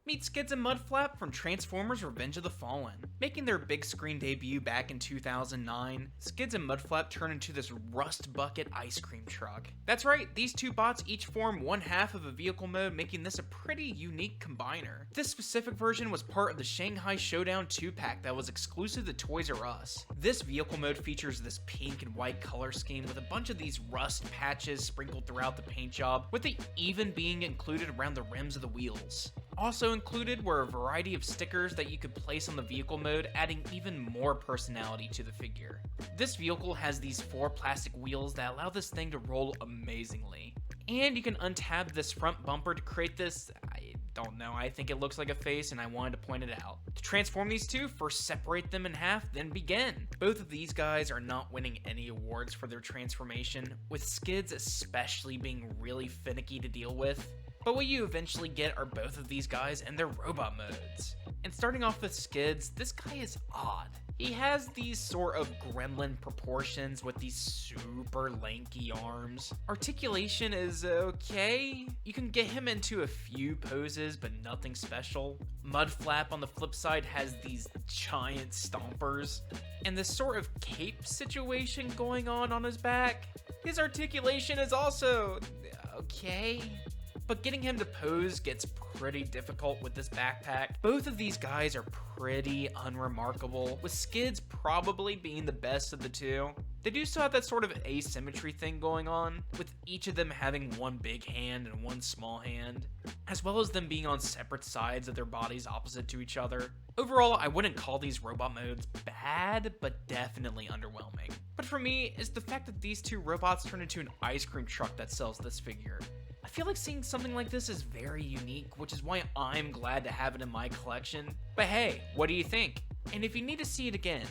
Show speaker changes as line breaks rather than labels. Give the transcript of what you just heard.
Meet Skids and Mudflap from Transformers Revenge of the Fallen. Making their big screen debut back in 2009, Skids and Mudflap turn into this rust bucket ice cream truck. That's right, these two bots each form one half of a vehicle mode, making this a pretty unique combiner. This specific version was part of the Shanghai Showdown 2-pack that was exclusive to ToysRUs. This vehicle mode features this pink and white color scheme with a bunch of these rust patches sprinkled throughout the paint job, with it even being included around the rims of the wheels. Also included were a variety of stickers that you could place on the vehicle mode, adding even more personality to the figure. This vehicle has these 4 plastic wheels that allow this thing to roll amazingly. And you can untab this front bumper to create this, I don't know, I think it looks like a face and I wanted to point it out. To transform these two, first separate them in half, then begin. Both of these guys are not winning any awards for their transformation, with Skids especially being really finicky to deal with. But what you eventually get are both of these guys and their robot modes. And starting off with Skids, this guy is odd. He has these sort of gremlin proportions with these super lanky arms. Articulation is okay. You can get him into a few poses, but nothing special. Mudflap on the flip side has these giant stompers. And this sort of cape situation going on his back. His articulation is also okay. But getting him to pose gets pretty difficult with this backpack. Both of these guys are pretty unremarkable, with Skids probably being the best of the two. They do still have that sort of asymmetry thing going on, with each of them having one big hand and one small hand, as well as them being on separate sides of their bodies opposite to each other. Overall, I wouldn't call these robot modes bad, but definitely underwhelming. But for me, is the fact that these two robots turn into an ice cream truck that sells this figure. I feel like seeing something like this is very unique, which is why I'm glad to have it in my collection. But hey, what do you think? And if you need to see it again,